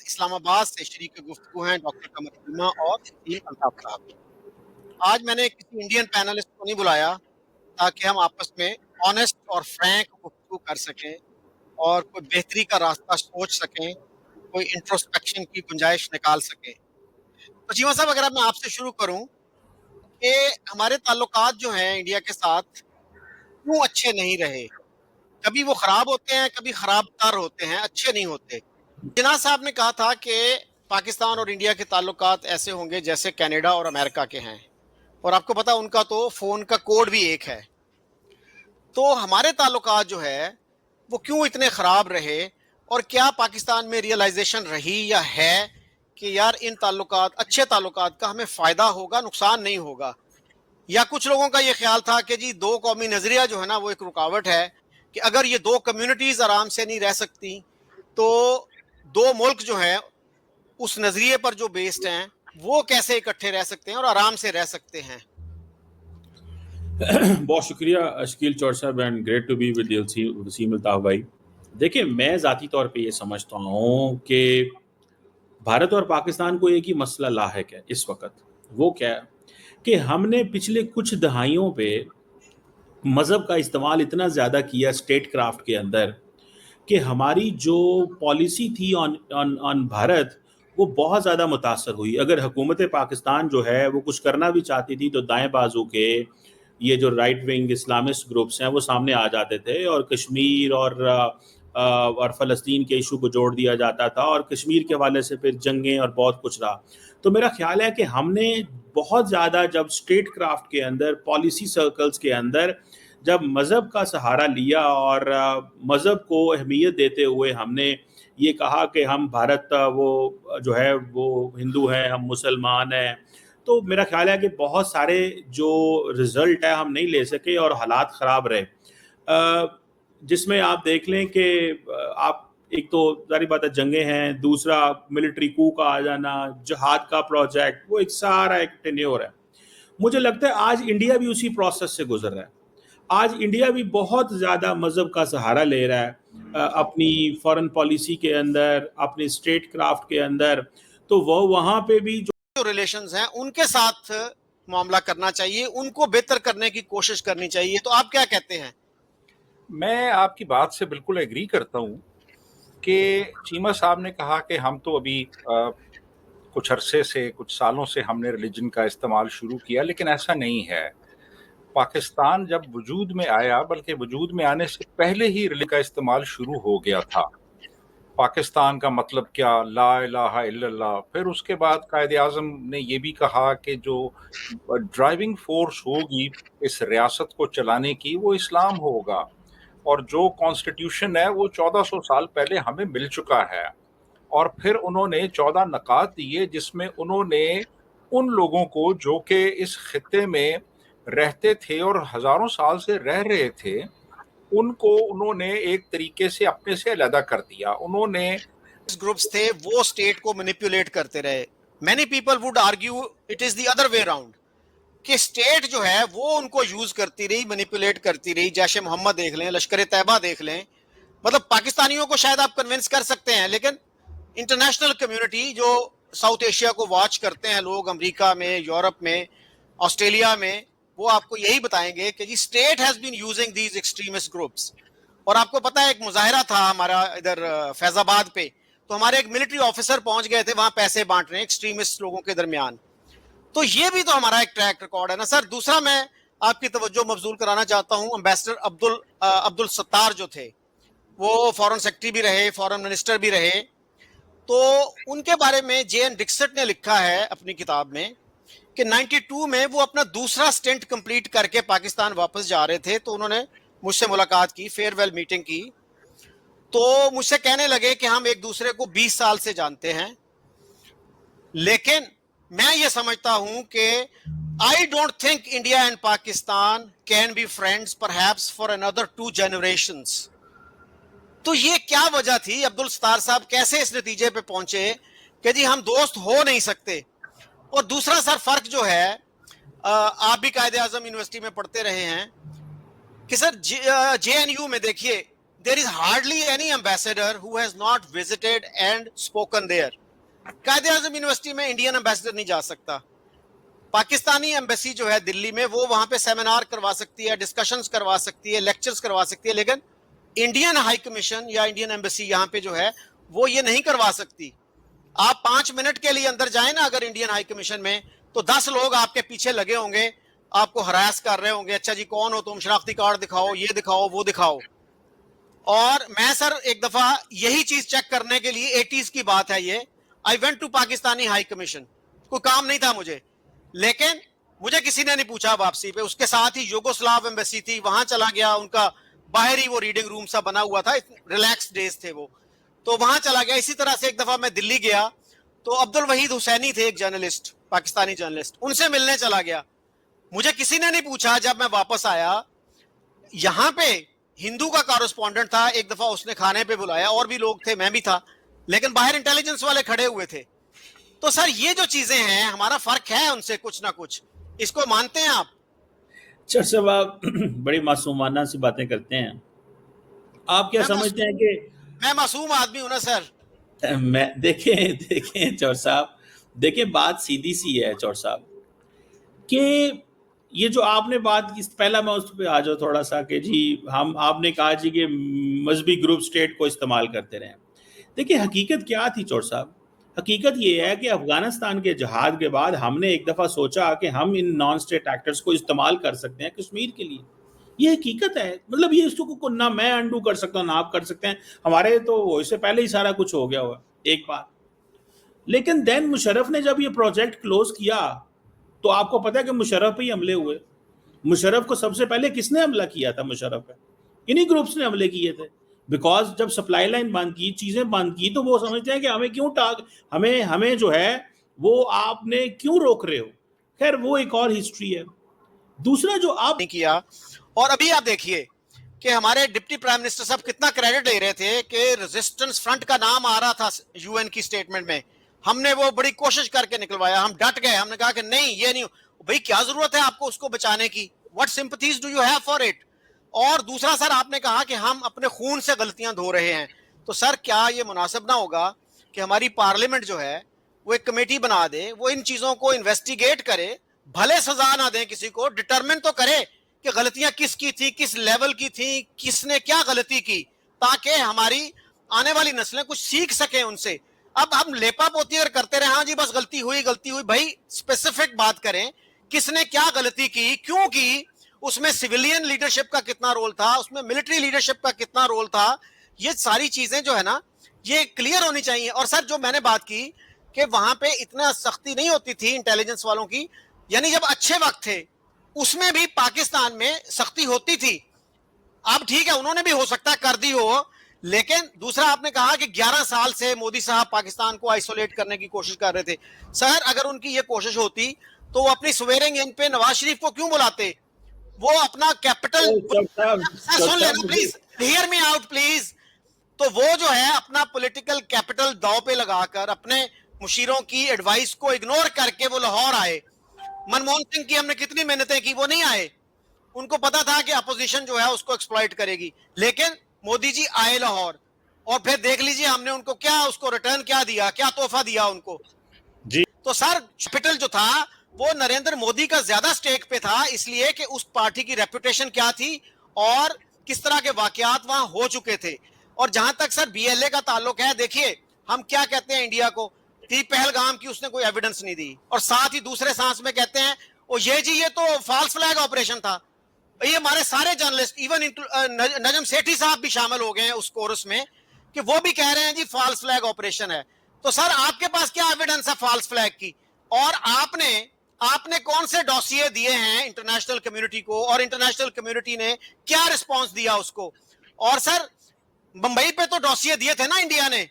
اسلام آباد سے شریک گفتگو ہیں ڈاکٹر قمر عظیمہ اور نسیم الطاف صاحب۔ آج میں نے کسی انڈین پینلسٹ کو نہیں بلایا تاکہ ہم آپس میں آنےسٹ اور فرینک گفتگو کر سکیں اور کوئی بہتری کا راستہ سوچ سکیں، کوئی انٹروسپیکشن کی گنجائش نکال سکیں۔ تو چیمہ صاحب، اگر اب میں آپ سے شروع کروں کہ ہمارے تعلقات جو ہیں انڈیا کے ساتھ کیوں اچھے نہیں رہے؟ کبھی وہ خراب ہوتے ہیں، کبھی خراب تر ہوتے ہیں، اچھے نہیں ہوتے۔ جناح صاحب نے کہا تھا کہ پاکستان اور انڈیا کے تعلقات ایسے ہوں گے جیسے کینیڈا اور امریکہ کے ہیں، اور آپ کو پتا ان کا تو فون کا کوڈ بھی ایک ہے۔ تو ہمارے تعلقات جو ہے وہ کیوں اتنے خراب رہے، اور کیا پاکستان میں ریئلائزیشن رہی یا ہے کہ یار ان تعلقات، اچھے تعلقات کا ہمیں فائدہ ہوگا، نقصان نہیں ہوگا؟ یا کچھ لوگوں کا یہ خیال تھا کہ جی دو قومی نظریہ جو ہے نا وہ ایک رکاوٹ ہے، کہ اگر یہ دو کمیونٹیز آرام سے نہیں رہ سکتی تو دو ملک جو ہیں اس نظریے پر جو بیسڈ ہیں وہ کیسے اکٹھے رہ سکتے ہیں اور آرام سے رہ سکتے ہیں؟ بہت شکریہ شکیل چور صاحب، and great to be with Waseem Altaf بھائی۔ دیکھیں، میں ذاتی طور پہ یہ سمجھتا ہوں کہ بھارت اور پاکستان کو ایک ہی مسئلہ لاحق ہے اس وقت۔ وہ کیا ہے کہ ہم نے پچھلے کچھ دہائیوں پہ مذہب کا استعمال اتنا زیادہ کیا اسٹیٹ کرافٹ کے اندر کہ ہماری جو پالیسی تھی آن بھارت وہ بہت زیادہ متاثر ہوئی۔ اگر حکومت پاکستان جو ہے وہ کچھ کرنا بھی چاہتی تھی تو دائیں بازو کے یہ جو رائٹ ونگ اسلامسٹ گروپس ہیں وہ سامنے آ جاتے تھے، اور کشمیر اور فلسطین کے ایشو کو جوڑ دیا جاتا تھا، اور کشمیر کے حوالے سے پھر جنگیں اور بہت کچھ رہا۔ تو میرا خیال ہے کہ ہم نے بہت زیادہ جب اسٹیٹ کرافٹ کے اندر، پالیسی سرکلز کے اندر جب مذہب کا سہارا لیا اور مذہب کو اہمیت دیتے ہوئے ہم نے یہ کہا کہ ہم بھارت وہ جو ہے وہ ہندو ہیں، ہم مسلمان ہیں، تو میرا خیال ہے کہ بہت سارے جو رزلٹ ہے ہم نہیں لے سکے اور حالات خراب رہے، جس میں آپ دیکھ لیں کہ آپ ایک تو ظاہری بات ہے جنگیں ہیں، دوسرا ملٹری کو کا آ جانا، جہاد کا پروجیکٹ، وہ ایک سارا ایک ٹینیور ہے۔ مجھے لگتا ہے آج انڈیا بھی اسی پروسیس سے گزر رہا ہے۔ آج انڈیا بھی بہت زیادہ مذہب کا سہارا لے رہا ہے اپنی فارن پالیسی کے اندر، اپنی اسٹیٹ کرافٹ کے اندر، تو وہ وہاں پہ بھی جو ریلیشنز ہیں ان کے ساتھ معاملہ کرنا چاہیے، ان کو بہتر کرنے کی کوشش کرنی چاہیے۔ تو آپ کیا کہتے ہیں؟ میں آپ کی بات سے بالکل ایگری کرتا ہوں کہ چیمہ صاحب نے کہا کہ ہم تو ابھی کچھ عرصے سے، کچھ سالوں سے ہم نے ریلیجن کا استعمال شروع کیا، لیکن ایسا نہیں ہے۔ پاکستان جب وجود میں آیا، بلکہ وجود میں آنے سے پہلے ہی ریلیجن کا استعمال شروع ہو گیا تھا۔ پاکستان کا مطلب کیا؟ لا الہ الا اللہ۔ پھر اس کے بعد قائد اعظم نے یہ بھی کہا کہ جو ڈرائیونگ فورس ہوگی اس ریاست کو چلانے کی وہ اسلام ہوگا، اور جو کانسٹیٹیوشن ہے وہ 1400 سال پہلے ہمیں مل چکا ہے۔ اور پھر انہوں نے 14 نکات دیے جس میں انہوں نے ان لوگوں کو جو کہ اس خطے میں رہتے تھے اور ہزاروں سال سے رہ رہے تھے، ان کو انہوں نے ایک طریقے سے اپنے سے علیحدہ کر دیا۔ انہوں نے گروپس تھے وہ اسٹیٹ کو مینیپولیٹ کرتے رہے۔ Many people would argue it is the other way round, کہ اسٹیٹ جو ہے وہ ان کو یوز کرتی رہی، مینیپولیٹ کرتی رہی۔ جیش محمد دیکھ لیں، لشکر طیبہ دیکھ لیں۔ مطلب پاکستانیوں کو شاید آپ کنونس کر سکتے ہیں، لیکن انٹرنیشنل کمیونٹی جو ساؤتھ ایشیا کو واچ کرتے ہیں لوگ، امریکہ میں، یورپ میں، آسٹریلیا میں، وہ آپ کو یہی بتائیں گے کہ جی state has been using these extremist groups. اور آپ کو پتا ہے ایک مظاہرہ تھا ہمارا ادھر فیض آباد پہ، تو ہمارے ایک ملٹری آفیسر پہنچ گئے تھے وہاں پیسے بانٹ رہے ہیں ایکسٹریمسٹ لوگوں کے درمیان۔ تو یہ بھی تو ہمارا ایک ٹریک ریکارڈ ہے نا سر۔ دوسرا میں آپ کی توجہ مبذول کرانا چاہتا ہوں، امبیسڈر عبد الستار جو تھے، وہ فارن سیکرٹری بھی رہے، فارن منسٹر بھی رہے۔ تو ان کے بارے میں جے این ڈکسٹ نے لکھا ہے اپنی کتاب میں کہ 92 میں وہ اپنا دوسرا سٹنٹ کمپلیٹ کر کے پاکستان واپس جا رہے تھے، تو انہوں نے مجھ سے ملاقات کی، فیئر ویل میٹنگ کی، تو مجھ سے کہنے لگے کہ ہم ایک دوسرے کو 20 سال سے جانتے ہیں، لیکن میں یہ سمجھتا ہوں کہ I don't think India and Pakistan can be friends perhaps for another 2 generations۔ تو یہ کیا وجہ تھی؟ عبد الستار صاحب کیسے اس نتیجے پہ پہنچے کہ جی ہم دوست ہو نہیں سکتے؟ اور دوسرا سر فرق جو ہے، آپ بھی قائد اعظم یونیورسٹی میں پڑھتے رہے ہیں، کہ سر جے این یو میں دیکھیے there is hardly any ambassador who has not visited and spoken there. कायदे आज़म यूनिवर्सिटी में इंडियन एम्बेसडर नहीं जा सकता, पाकिस्तानी एम्बेसी जो है दिल्ली में वो वहां पे सेमिनार करवा सकती है, डिस्कशंस करवा सकती है, लेक्चर्स करवा सकती है, लेकिन इंडियन हाई कमीशन या इंडियन एम्बेसी यहाँ पे जो है वो ये नहीं करवा सकती। आप 5 मिनट के लिए अंदर जाए ना अगर इंडियन हाई कमीशन में, तो 10 लोग आपके पीछे लगे होंगे, आपको हरास कर रहे होंगे, अच्छा जी कौन हो तुम, शनाख्ती कार्ड दिखाओ, ये दिखाओ, वो दिखाओ। और मैं सर एक दफा यही चीज चेक करने के लिए 80s की बात है ये, I went to Pakistani high commission, कोई काम नहीं था मुझे, लेकिन मुझे किसी ने नहीं पूछा वापसी पे। उसके साथ ही यूगोस्लाव एम्बेसी थी, वहां चला गया, उनका बाहर ही वो रीडिंग रूम सा बना हुआ था, रिलैक्स डेज थे वो, तो वहां चला गया। इसी तरह से एक दफा मैं दिल्ली गया तो अब्दुल वहीद हुसैनी थे एक जर्नलिस्ट, पाकिस्तानी जर्नलिस्ट, उनसे मिलने चला गया, मुझे किसी ने नहीं पूछा। जब मैं वापस आया, यहाँ पे हिंदू का कॉरेस्पॉन्डेंट था, एक दफा उसने खाने पे बुलाया, और भी लोग थे, मैं भी था, लेकिन बाहर इंटेलिजेंस वाले खड़े हुए थे। तो सर ये जो चीजें हैं, हमारा फर्क है उनसे कुछ ना कुछ, इसको मानते हैं आप? चर साहब आप बड़ी मासूमाना सी बातें करते हैं। आप क्या समझते हैं कि मैं मासूम आदमी हूं ना सर? मैं देखें चौर साहब, देखें बात सीधी सी है चौर साहब कि ये जो आपने बात की, पहला मैं उस पर आ जाऊँ थोड़ा सा कि जी हम, आपने कहा जी कि मजहबी ग्रुप स्टेट को इस्तेमाल करते रहे। देखिए हकीकत क्या थी चौर साहब, हकीकत ये है कि अफगानिस्तान के जहाद के बाद हमने एक दफ़ा सोचा कि हम इन नॉन स्टेट एक्टर्स को इस्तेमाल कर सकते हैं कश्मीर के लिए। ये हकीकत है, मतलब ये इसको ना मैं अंडू कर सकता हूँ ना आप कर सकते हैं, हमारे तो इससे पहले ही सारा कुछ हो गया हुआ एक बार। लेकिन देन मुशर्रफ ने जब ये प्रोजेक्ट क्लोज किया तो आपको पता है कि मुशर्रफ पे ही हमले हुए। मुशर्रफ को सबसे पहले किसने हमला किया था? मुशर्रफ पे इन्हीं ग्रुप्स ने हमले किए थे, बिकॉज जब सप्लाई लाइन बंद की, चीजें बंद की, तो वो समझते हैं कि हमें क्यों हमें जो है वो आपने क्यों रोक रहे हो। खैर वो एक और हिस्ट्री है। दूसरा जो आप नहीं किया, और अभी आप देखिए कि हमारे डिप्टी प्राइम मिनिस्टर साहब कितना क्रेडिट ले रहे थे कि रेजिस्टेंस फ्रंट का नाम आ रहा था यूएन की स्टेटमेंट में, हमने वो बड़ी कोशिश करके निकलवाया, हम डट गए, हमने कहा कि नहीं ये नहीं, भाई क्या जरूरत है आपको उसको बचाने की, what sympathies do you have for it. और दूसरा सर आपने कहा कि हम अपने खून से गलतियां धो रहे हैं, तो सर क्या ये मुनासिब ना होगा कि हमारी पार्लियामेंट जो है वो एक कमेटी बना दे, वो इन चीजों को इन्वेस्टिगेट करे, भले सजा ना दें किसी को, डिटरमिन तो करे कि गलतियां किसकी थी, किस लेवल की थी, किसने क्या गलती की, ताकि हमारी आने वाली नस्लें कुछ सीख सकें उनसे। अब हम लेपा पोती अगर करते रहे, हाँ जी बस गलती हुई, भाई स्पेसिफिक बात करें, किसने क्या गलती की, क्यों की, उसमें सिविलियन लीडरशिप का कितना रोल था, उसमें मिलिट्री लीडरशिप का कितना रोल था, ये सारी चीजें जो है ना ये क्लियर होनी चाहिए। और सर जो मैंने बात की कि वहां पे इतना सख्ती नहीं होती थी इंटेलिजेंस वालों की, यानी जब अच्छे वक्त थे उसमें भी पाकिस्तान में सख्ती होती थी। अब ठीक है उन्होंने भी हो सकता है कर दी हो, लेकिन दूसरा आपने कहा कि 11 साल से मोदी साहब पाकिस्तान को आइसोलेट करने की कोशिश कर रहे थे। सर अगर उनकी ये कोशिश होती तो वो अपनी स्वेरिंग इन पे नवाज शरीफ को क्यों बुलाते? वो अपना कैपिटल, सुन लेना please, hear me out please. तो वो जो है अपना पॉलिटिकल कैपिटल दांव पे लगाकर अपने मुशीरों की एडवाइस को इग्नोर करके वो लाहौर आए। मनमोहन सिंह की हमने कितनी मेहनतें की, वो नहीं आए, उनको पता था कि अपोजिशन जो है उसको एक्सप्लॉइट करेगी, लेकिन मोदी जी आए लाहौर, और फिर देख लीजिए हमने उनको क्या, उसको रिटर्न क्या दिया, क्या तोहफा दिया उनको जी। तो सर कैपिटल जो था वो नरेंद्र मोदी का ज्यादा स्टेक पे था, इसलिए कि उस पार्टी की रेपुटेशन क्या थी और किस तरह के वाकयात वहां हो चुके थे। और जहां तक सर बीएलए का ताल्लुक है, देखिए हम क्या कहते हैं इंडिया को कि पहलगाम की उसने कोई एविडेंस नहीं दी, और साथ ही दूसरे सांस में कहते हैं ओ ये जी ये तो फॉल्स फ्लैग ऑपरेशन था। ये हमारे सारे जर्नलिस्ट, इवन नजम सेठी साहब भी शामिल हो गए हैं उस कोरस में कि वो भी कह रहे हैं जी फॉल्स फ्लैग ऑपरेशन है। तो सर आपके पास क्या एविडेंस है फॉल्स फ्लैग की? और आपने कौन से डॉसिए दिए हैं इंटरनेशनल कम्युनिटी को, और इंटरनेशनल कम्युनिटी ने क्या रिस्पांस दिया उसको? और सर मुंबई पे तो डॉसिए दिए थे ना इंडिया ने,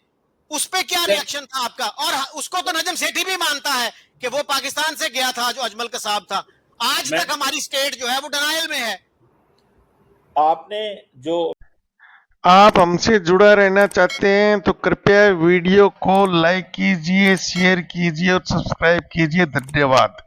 उस पे क्या रिएक्शन था आपका? और उसको तो नजम सेठी भी मानता है कि वो पाकिस्तान से गया था जो अजमल कसाब था। आज तक हमारी स्टेट जो है वो डिनायल में है। आपने जो आप हमसे जुड़ा रहना चाहते हैं तो कृपया वीडियो को लाइक कीजिए, शेयर कीजिए और सब्सक्राइब कीजिए। धन्यवाद।